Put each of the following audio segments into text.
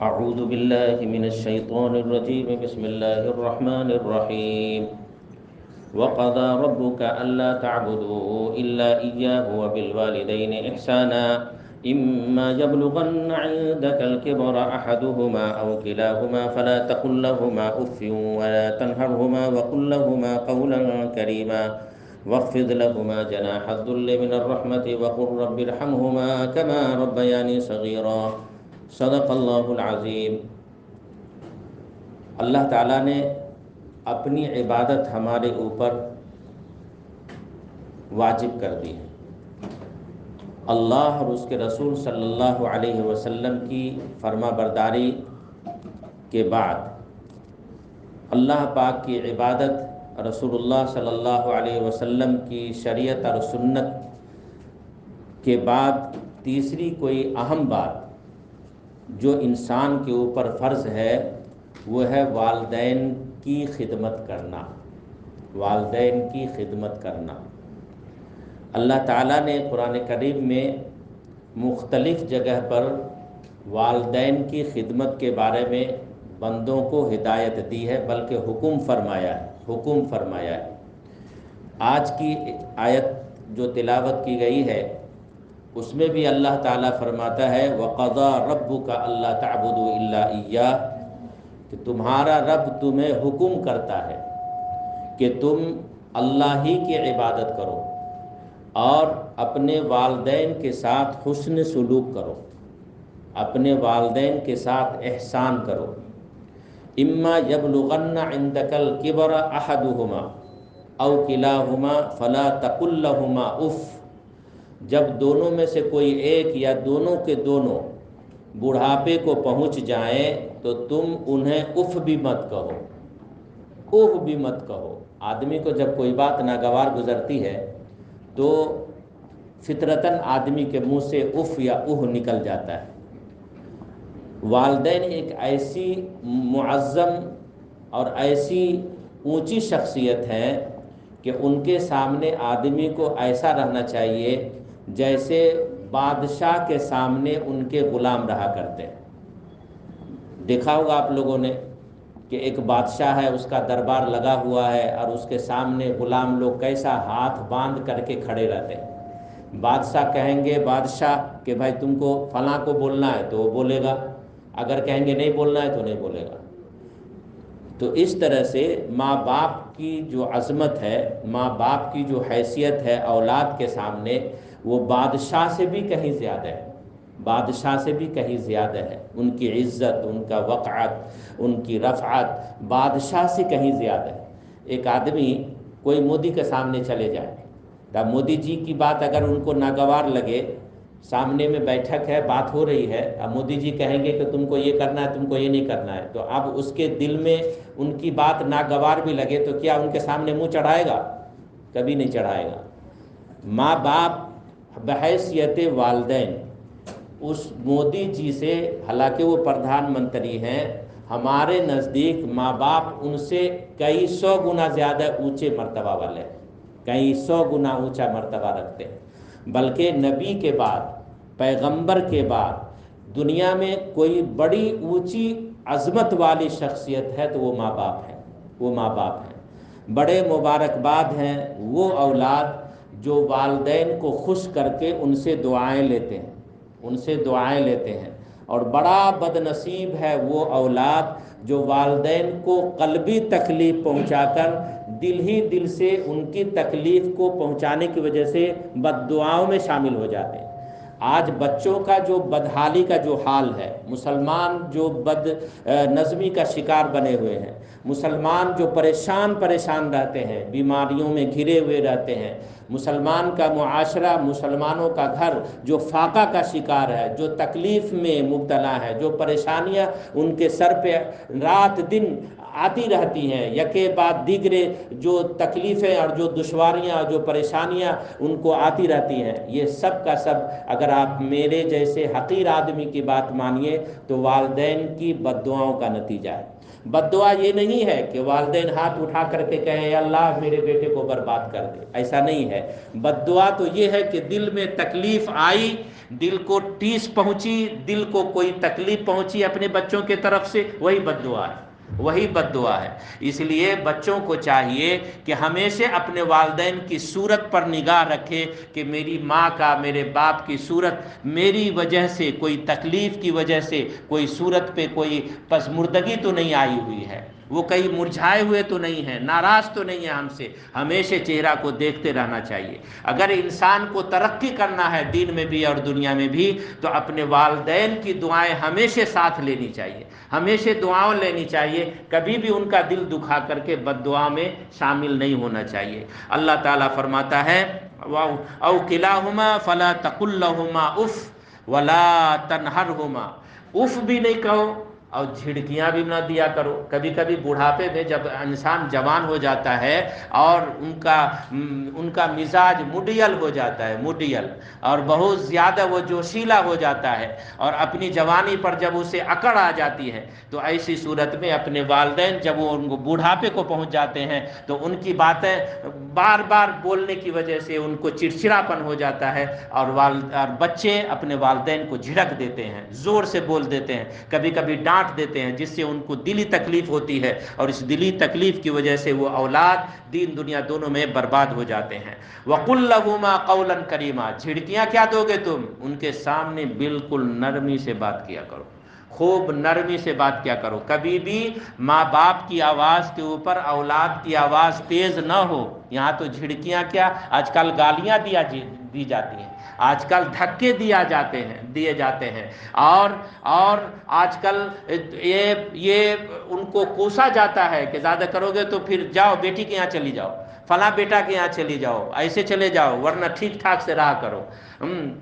أعوذ بالله من الشيطان الرجيم بسم الله الرحمن الرحيم وقضى ربك ألا تعبدوا إلا إياه وبالوالدين إحسانا إما يبلغن عندك الكبر أحدهما أو كلاهما فلا تقل لهما أف ولا تنهرهما وقل لهما قولا كريما واخفض لهما جناح الذل من الرحمة وقل رب ارحمهما كما ربياني صغيرا صدق اللہ العظیم۔ اللہ تعالیٰ نے اپنی عبادت ہمارے اوپر واجب کر دی ہے۔ اللہ اور اس کے رسول صلی اللہ علیہ وسلم کی فرما برداری کے بعد اللہ پاک کی عبادت، رسول اللہ صلی اللہ علیہ وسلم کی شریعت اور سنت کے بعد تیسری کوئی اہم بات جو انسان کے اوپر فرض ہے وہ ہے والدین کی خدمت کرنا۔ والدین کی خدمت کرنا۔ اللہ تعالیٰ نے قرآن کریم میں مختلف جگہ پر والدین کی خدمت کے بارے میں بندوں کو ہدایت دی ہے، بلکہ حکم فرمایا ہے۔ آج کی آیت جو تلاوت کی گئی ہے اس میں بھی اللہ تعالیٰ فرماتا ہے وَقَضَى رَبُّكَ أَلَّا تَعْبُدُوا إِلَّا إِيَّاهُ، کہ تمہارا رب تمہیں حکم کرتا ہے کہ تم اللہ ہی کی عبادت کرو اور اپنے والدین کے ساتھ حسن سلوک کرو، اپنے والدین کے ساتھ احسان کرو۔ اما یبلغن عندک الکبر احدہما او کلاہما فلا تقل لہما اف، جب دونوں میں سے کوئی ایک یا دونوں کے دونوں بڑھاپے کو پہنچ جائیں تو تم انہیں اف بھی مت کہو، اف بھی مت کہو۔ آدمی کو جب کوئی بات ناگوار گزرتی ہے تو فطرتاً آدمی کے منہ سے اف یا اوہ نکل جاتا ہے۔ والدین ایک ایسی معظم اور ایسی اونچی شخصیت ہے کہ ان کے سامنے آدمی کو ایسا رہنا چاہیے جیسے بادشاہ کے سامنے ان کے غلام رہا کرتے ہیں۔ دیکھا ہوگا آپ لوگوں نے کہ ایک بادشاہ ہے، اس کا دربار لگا ہوا ہے اور اس کے سامنے غلام لوگ کیسا ہاتھ باندھ کر کے کھڑے رہتے ہیں۔ بادشاہ کہیں گے بادشاہ کہ بھائی تم کو فلاں کو بولنا ہے تو وہ بولے گا، اگر کہیں گے نہیں بولنا ہے تو نہیں بولے گا۔ تو اس طرح سے ماں باپ کی جو عظمت ہے، ماں باپ کی جو حیثیت ہے اولاد کے سامنے، وہ بادشاہ سے بھی کہیں زیادہ ہے، بادشاہ سے بھی کہیں زیادہ ہے۔ ان کی عزت، ان کا وقعت، ان کی رفعت بادشاہ سے کہیں زیادہ ہے۔ ایک آدمی کوئی مودی کے سامنے چلے جائے، تب مودی جی کی بات اگر ان کو ناگوار لگے، سامنے میں بیٹھک ہے، بات ہو رہی ہے، اب مودی جی کہیں گے کہ تم کو یہ کرنا ہے، تم کو یہ نہیں کرنا ہے، تو اب اس کے دل میں ان کی بات ناگوار بھی لگے تو کیا ان کے سامنے منہ چڑھائے گا؟ کبھی نہیں چڑھائے گا۔ ماں باپ بحیثیت والدین اس مودی جی سے، حالانکہ وہ پردھان منتری ہیں، ہمارے نزدیک ماں باپ ان سے کئی سو گنا زیادہ اونچے مرتبہ والے ہیں، کئی سو گنا اونچا مرتبہ رکھتے ہیں۔ بلکہ نبی کے بعد، پیغمبر کے بعد دنیا میں کوئی بڑی اونچی عظمت والی شخصیت ہے تو وہ ماں باپ ہیں، وہ ماں باپ ہیں۔ بڑے مبارکباد ہیں وہ اولاد جو والدین کو خوش کر کے ان سے دعائیں لیتے ہیں، ان سے دعائیں لیتے ہیں، اور بڑا بد نصیب ہے وہ اولاد جو والدین کو قلبی تکلیف پہنچا کر دل ہی دل سے ان کی تکلیف کو پہنچانے کی وجہ سے بد دعاؤں میں شامل ہو جاتے ہیں۔ آج بچوں کا جو بدحالی کا جو حال ہے، مسلمان جو بد نظمی کا شکار بنے ہوئے ہیں، مسلمان جو پریشان رہتے ہیں، بیماریوں میں گھرے ہوئے رہتے ہیں، مسلمان کا معاشرہ، مسلمانوں کا گھر جو فاقہ کا شکار ہے، جو تکلیف میں مبتلا ہے، جو پریشانیاں ان کے سر پہ رات دن آتی رہتی ہیں، یکے بعد دیگرے جو تکلیفیں اور جو دشواریاں اور جو پریشانیاں ان کو آتی رہتی ہیں، یہ سب کا سب اگر آپ میرے جیسے حقیر آدمی کی بات مانیے تو والدین کی بد دعاؤں کا نتیجہ ہے۔ بد دعا یہ نہیں ہے کہ والدین ہاتھ اٹھا کر کے کہیں اے اللہ میرے بیٹے کو برباد کر دے، ایسا نہیں ہے۔ ہے۔ بد دعا تو یہ ہے کہ دل میں تکلیف آئی، دل کو ٹھیس پہنچی، دل کو کوئی تکلیف پہنچی اپنے بچوں کے طرف سے، وہی بد دعا ہے، وہی بد دعا ہے۔ اس لیے بچوں کو چاہیے کہ ہمیشہ اپنے والدین کی صورت پر نگاہ رکھے کہ میری ماں کا، میرے باپ کی صورت میری وجہ سے، کوئی تکلیف کی وجہ سے، کوئی صورت پہ کوئی پسمردگی تو نہیں آئی ہوئی ہے، وہ کہیں مرجھائے ہوئے تو نہیں ہیں، ناراض تو نہیں ہے ہم سے، ہمیشہ چہرہ کو دیکھتے رہنا چاہیے۔ اگر انسان کو ترقی کرنا ہے دین میں بھی اور دنیا میں بھی، تو اپنے والدین کی دعائیں ہمیشہ ساتھ لینی چاہیے، ہمیشہ دعاؤں لینی چاہیے، کبھی بھی ان کا دل دکھا کر کے بد دعا میں شامل نہیں ہونا چاہیے۔ اللہ تعالیٰ فرماتا ہے او کلاہما فلا تقل لہما اف ولا تنہرہما، اف بھی نہیں کہو اور جھڑکیاں بھی نہ دیا کرو۔ کبھی کبھی بڑھاپے میں جب انسان جوان ہو جاتا ہے اور ان کا مزاج مڈیل ہو جاتا ہے، مڈیل، اور بہت زیادہ وہ جوشیلا ہو جاتا ہے، اور اپنی جوانی پر جب اسے اکڑ آ جاتی ہے، تو ایسی صورت میں اپنے والدین جب وہ ان کو بوڑھاپے کو پہنچ جاتے ہیں تو ان کی باتیں بار بار بولنے کی وجہ سے ان کو چڑچڑاپن ہو جاتا ہے، اور بچے اپنے والدین کو جھڑک دیتے ہیں، زور سے بول دیتے ہیں، کبھی کبھی ڈانٹ دیتے ہیں، جس سے ان کو دلی تکلیف ہوتی ہے، اور اس دلی تکلیف کی وجہ سے وہ اولاد دین دنیا دونوں میں برباد ہو جاتے ہیں۔ وَقُلْ لَهُمَا قَوْلًا كَرِيمًا، جھڑکیاں کیا دو گے تم؟ ان کے سامنے بالکل نرمی سے بات کیا کرو، خوب نرمی سے بات کیا کرو۔ کبھی بھی ماں باپ کی آواز کے اوپر اولاد کی آواز تیز نہ ہو۔ یہاں تو جھڑکیاں کیا، آج کل گالیاں دی جاتی ہیں، آج کل دھکے دیے جاتے ہیں، اور آج کل یہ ان کو کوسا جاتا ہے کہ زیادہ کرو گے تو پھر جاؤ بیٹی کے یہاں چلی جاؤ، فلاں بیٹا کے یہاں چلی جاؤ، ایسے چلے جاؤ، ورنہ ٹھیک ٹھاک سے رہا کرو۔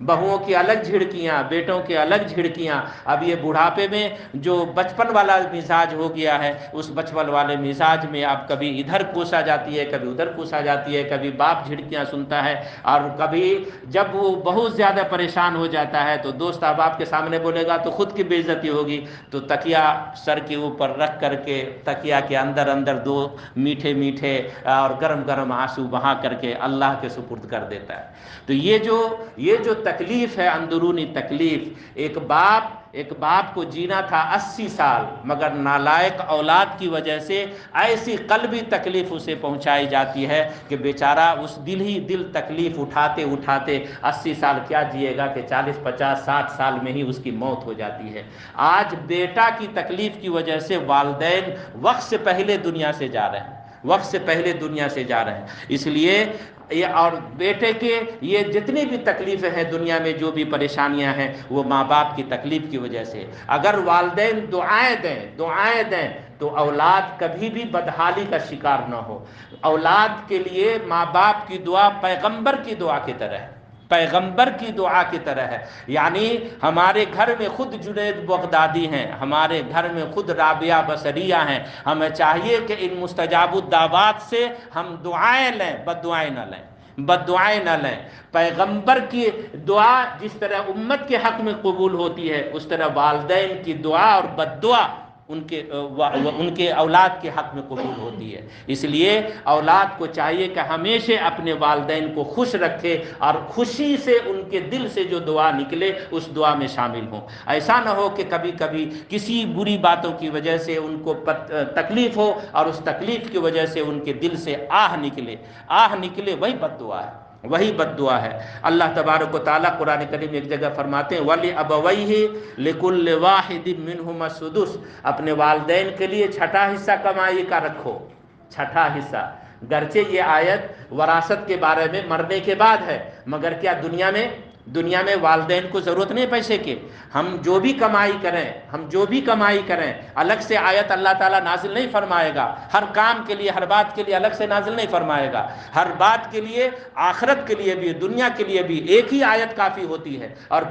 بہوؤں کی الگ جھڑکیاں، بیٹوں کی الگ جھڑکیاں۔ اب یہ بڑھاپے میں جو بچپن والا مزاج ہو گیا ہے، اس بچپن والے مزاج میں اب کبھی ادھر کوسا جاتی ہے، کبھی ادھر کوسا جاتی ہے، کبھی باپ جھڑکیاں سنتا ہے، اور کبھی جب وہ بہت زیادہ پریشان ہو جاتا ہے تو دوست احباب کے سامنے بولے گا تو خود کی بے عزتی ہوگی، تو تکیہ سر کے اوپر رکھ کر کے تکیہ کے اندر دو میٹھے میٹھے اور گرم گرم آنسو بہا کر کے اللہ کے سپرد کر دیتا ہے۔ تو یہ جو تکلیف ہے، اندرونی تکلیف، ایک باپ کو جینا تھا 80 سال، مگر نالائق اولاد کی وجہ سے ایسی قلبی تکلیف اسے پہنچائی جاتی ہے کہ بیچارہ اس دل تکلیف اٹھاتے 80 سال کیا جیے گا، کہ 40 50 60 سال میں ہی اس کی موت ہو جاتی ہے۔ آج بیٹا کی تکلیف کی وجہ سے والدین وقت سے پہلے دنیا سے جا رہے ہیں، اس لیے اور بیٹے کے یہ جتنی بھی تکلیفیں ہیں دنیا میں، جو بھی پریشانیاں ہیں، وہ ماں باپ کی تکلیف کی وجہ سے۔ اگر والدین دعائیں دیں تو اولاد کبھی بھی بدحالی کا شکار نہ ہو۔ اولاد کے لیے ماں باپ کی دعا پیغمبر کی دعا کی طرح ہے، پیغمبر کی دعا کی طرح ہے۔ یعنی ہمارے گھر میں خود جنید بغدادی ہیں، ہمارے گھر میں خود رابعہ بصریہ ہیں، ہمیں چاہیے کہ ان مستجاب الدعوات سے ہم دعائیں لیں، بد دعائیں نہ لیں۔ پیغمبر کی دعا جس طرح امت کے حق میں قبول ہوتی ہے، اس طرح والدین کی دعا اور بد دعا ان کے اولاد کے حق میں قبول ہوتی ہے۔ اس لیے اولاد کو چاہیے کہ ہمیشہ اپنے والدین کو خوش رکھے، اور خوشی سے ان کے دل سے جو دعا نکلے اس دعا میں شامل ہوں۔ ایسا نہ ہو کہ کبھی کبھی کسی بری باتوں کی وجہ سے ان کو تکلیف ہو، اور اس تکلیف کی وجہ سے ان کے دل سے آہ نکلے، وہی بد دعا ہے۔ اللہ تبارک و تعالیٰ قرآن کریم میں ایک جگہ فرماتے ہیں وَلِأَبَوَيْهِ لِكُلِّ وَاحِدٍ مِّنْهُمَا السُّدُسُ، اپنے والدین کے لیے چھٹا حصہ کمائی کا رکھو، چھٹا حصہ۔ گرچہ یہ آیت وراثت کے بارے میں مرنے کے بعد ہے، مگر کیا دنیا میں والدین کو ضرورت نہیں پیسے کی؟ ہم جو بھی کمائی کریں الگ سے آیت اللہ تعالیٰ نازل نہیں فرمائے گا، ہر کام کے لیے، ہر بات کے لیے الگ سے نازل نہیں فرمائے گا۔ ہر بات کے لیے، آخرت کے لیے بھی، دنیا کے لیے بھی ایک ہی آیت کافی ہوتی ہے، اور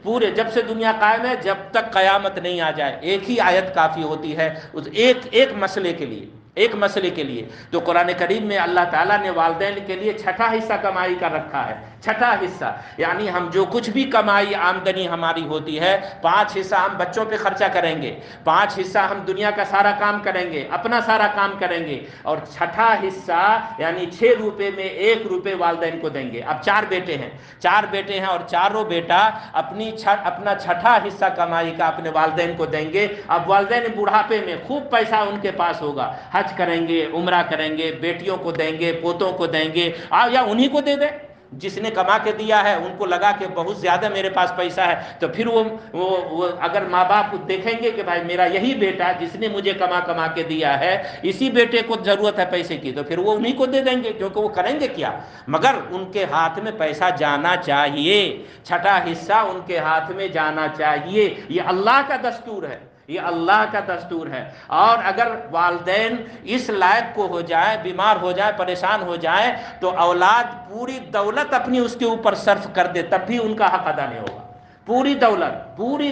پورے جب سے دنیا قائم ہے جب تک قیامت نہیں آ جائے ایک ہی آیت کافی ہوتی ہے اس ایک مسئلے کے لیے۔ تو قرآن کریم میں اللہ تعالیٰ نے والدین کے لیے چھٹا حصہ کمائی کا رکھا ہے، چھٹا حصہ یعنی ہم جو کچھ بھی کمائی آمدنی ہماری ہوتی ہے 5 حصہ ہم بچوں پہ خرچہ کریں گے، 5 حصہ ہم دنیا کا سارا کام کریں گے، اپنا سارا کام کریں گے، اور چھٹا حصہ یعنی 6 روپے میں 1 روپے والدین کو دیں گے۔ اب 4 بیٹے ہیں اور چاروں بیٹا اپنا چھٹا حصہ کمائی کا اپنے والدین کو دیں گے۔ اب والدین بڑھاپے میں خوب پیسہ ان کے پاس ہوگا، حج کریں گے، عمرہ کریں گے، بیٹیوں کو دیں گے، پوتوں کو دیں گے، یا انہی کو دے دیں جس نے کما کے دیا ہے، ان کو لگا کہ بہت زیادہ میرے پاس پیسہ ہے، تو پھر وہ اگر ماں باپ دیکھیں گے کہ بھائی میرا یہی بیٹا جس نے مجھے کما کے دیا ہے، اسی بیٹے کو ضرورت ہے پیسے کی، تو پھر وہ انہی کو دے دیں گے، کیونکہ وہ کریں گے کیا؟ مگر ان کے ہاتھ میں پیسہ جانا چاہیے، چھٹا حصہ ان کے ہاتھ میں جانا چاہیے۔ یہ اللہ کا دستور ہے، یہ اللہ کا دستور ہے۔ اور اگر والدین اس لائق کو ہو جائے، بیمار ہو جائے، پریشان ہو جائے، تو اولاد پوری دولت اپنی اس کے اوپر صرف کر دے تب بھی ان کا حق ادا نہیں ہوگا۔ پوری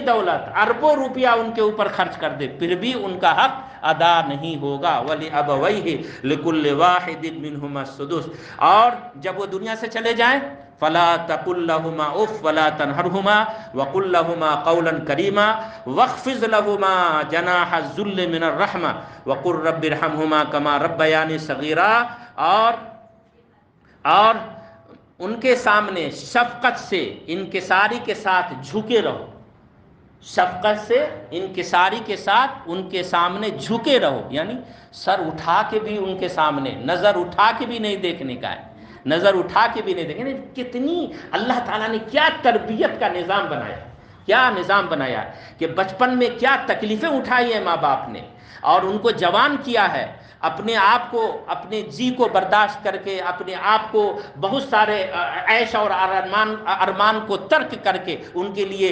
دولت اربوں روپیہ ان کے اوپر خرچ کر دے پھر بھی ان کا حق ادا نہیں ہوگا۔ وَلِأَبَوَيْهِ لِكُلِّ وَاحِدٍ مِّنْهُمَا السُّدُسُ۔ اور جب وہ دنیا سے چلے جائیں فَلَا تَقُل لَّهُمَا أُفٍّ وَلَا تَنْهَرْهُمَا وَقُل لَّهُمَا قَوْلًا كَرِيمًا وَاخْفِضْ لَهُمَا جَنَاحَ الذُّلِّ مِنَ الرَّحْمَةِ وَقُل رَّبِّ ارْحَمْهُمَا كَمَا رَبَّيَانِي صَغِيرًا۔ اور ان کے سامنے شفقت سے انکساری کے ساتھ جھکے رہو، شفقت سے انکساری کے ساتھ ان کے سامنے جھکے رہو، یعنی سر اٹھا کے بھی ان کے سامنے، نظر اٹھا کے بھی نہیں دیکھنے کا ہے، نظر اٹھا کے بھی نہیں دیکھنے۔ کتنی اللہ تعالیٰ نے کیا تربیت کا نظام بنایا، کیا نظام بنایا کہ بچپن میں کیا تکلیفیں اٹھائی ہیں ماں باپ نے، اور ان کو جوان کیا ہے، اپنے آپ کو، اپنے جی کو برداشت کر کے، اپنے آپ کو بہت سارے عیش اور ارمان کو ترک کر کے ان کے لیے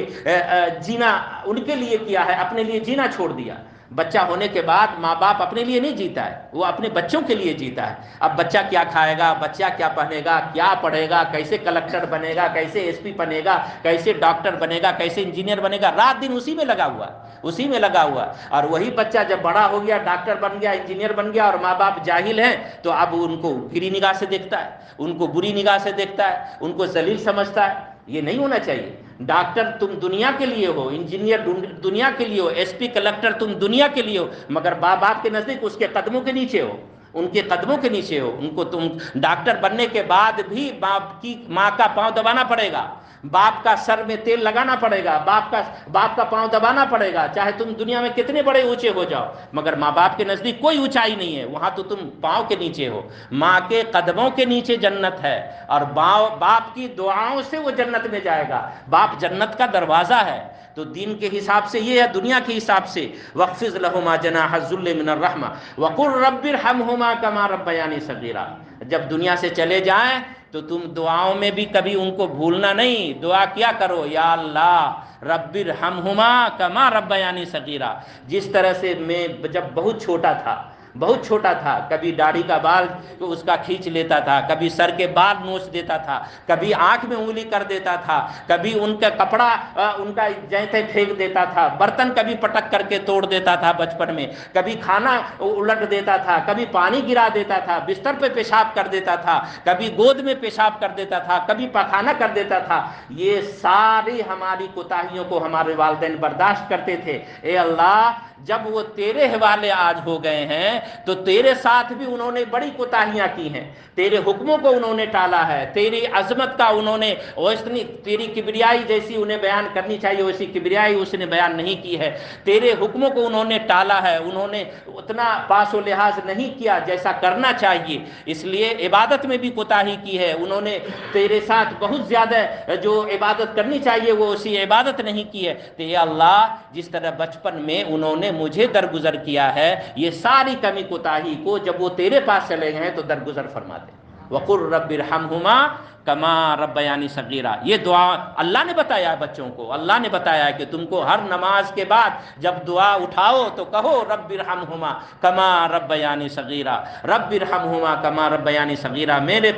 جینا، ان کے لیے کیا ہے، اپنے لیے جینا چھوڑ دیا۔ بچہ ہونے کے بعد ماں باپ اپنے لیے نہیں جیتا ہے، وہ اپنے بچوں کے لیے جیتا ہے۔ اب بچہ کیا کھائے گا، بچہ کیا پہنے گا، کیا پڑھے گا، کیسے کلکٹر بنے گا، کیسے ایس پی بنے گا، کیسے ڈاکٹر بنے گا، کیسے انجینئر بنے گا، رات دن اسی میں لگا ہوا۔ اور وہی بچہ جب بڑا ہو گیا، ڈاکٹر بن گیا، انجینئر بن گیا، اور ماں باپ جاہل ہیں، تو اب ان کو گری نگاہ سے دیکھتا ہے، ان کو بری نگاہ سے دیکھتا ہے، ان کو ذلیل سمجھتا ہے۔ یہ نہیں ہونا چاہیے۔ ڈاکٹر تم دنیا کے لیے ہو، انجینئر دنیا کے لیے ہو، ایس پی کلکٹر تم دنیا کے لیے ہو، مگر باپ کے نزدیک اس کے قدموں کے نیچے ہو، ان کے قدموں کے نیچے ہو۔ ان کو تم ڈاکٹر بننے کے بعد بھی ماں کا پاؤں دبانا پڑے گا، باپ کا سر میں تیل لگانا پڑے گا، باپ کا پاؤں دبانا پڑے گا، چاہے تم دنیا میں کتنے بڑے اونچے ہو جاؤ، مگر ماں باپ کے نزدیک کوئی اونچائی نہیں ہے، وہاں تو تم پاؤں کے نیچے ہو۔ ماں کے قدموں کے نیچے جنت ہے، اور باپ کی دعاؤں سے وہ جنت میں جائے گا۔ باپ جنت کا دروازہ ہے۔ تو دین کے حساب سے یہ ہے، دنیا کے حساب سے وَاخْفِضْ لَهُمَا جَنَاحَ الذُّلِّ مِنَ الرَّحْمَةِ وَقُل رَّبِّ ارْحَمْهُمَا كَمَا رَبَّيَانِي صَغِيرًا۔ جب دنیا سے چلے جائیں تو تم دعاؤں میں بھی کبھی ان کو بھولنا نہیں، دعا کیا کرو، یا اللہ رب ارحمہما کما ربیانی صغیرا۔ جس طرح سے میں جب بہت چھوٹا تھا، کبھی داڑھی کا بال اس کا کھینچ لیتا تھا، کبھی سر کے بال نوچ دیتا تھا، کبھی آنکھ میں انگلی کر دیتا تھا، کبھی ان کا کپڑا ان کا جیتے پھینک دیتا تھا، برتن کبھی پٹک کر کے توڑ دیتا تھا بچپن میں، کبھی کھانا الٹ دیتا تھا، کبھی پانی گرا دیتا تھا، بستر پہ پیشاب کر دیتا تھا، کبھی گود میں پیشاب کر دیتا تھا، کبھی پخانہ کر دیتا تھا۔ یہ ساری ہماری کوتاہیوں کو ہمارے والدین برداشت کرتے تھے۔ اے اللہ جب وہ تیرے حوالے آج ہو گئے ہیں تو تیرے ساتھ بھی انہوں نے بڑی کوتاہیاں کی ہیں، تیرے حکموں کو انہوں نے ٹالا ہے، تیری عظمت کا انہوں نے تیری کبریائی جیسی انہیں بیان کرنی چاہیے ویسی کبریائی اس نے بیان نہیں کی ہے، تیرے حکموں کو انہوں نے ٹالا ہے، انہوں نے اتنا پاس و لحاظ نہیں کیا جیسا کرنا چاہیے، اس لیے عبادت میں بھی کوتاہی کی ہے، انہوں نے تیرے ساتھ بہت زیادہ جو عبادت کرنی چاہیے وہ اسی عبادت نہیں کی ہے۔ تو اے اللہ جس طرح بچپن میں انہوں نے مجھے درگزر کیا ہے، یہ ساری کمی کوتاہی کو جب وہ تیرے پاس چلے گئے ہیں تو درگزر فرما دے۔ وَقُلْ رَبِّ ارْحَمْهُمَا کما ربیانی صغیرہ۔ یہ دعا اللہ نے بتایا ہے بچوں کو، اللہ نے بتایا ہے کہ تم کو ہر نماز کے بعد جب دعا اٹھاؤ تو کہو رب ارحمہما کما ربیانی صغیرہ، رب ارحمہما کما ربیانی صغیرہ۔ میرے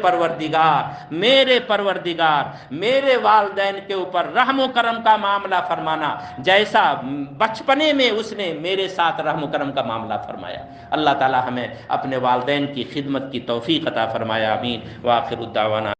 پروردگار میرے والدین کے اوپر رحم و کرم کا معاملہ فرمانا جیسا بچپنے میں اس نے میرے ساتھ رحم و کرم کا معاملہ فرمایا۔ اللہ تعالی ہمیں اپنے والدین کی خدمت کی توفیق عطا فرمایا، آمین۔ وآخر الدعوانا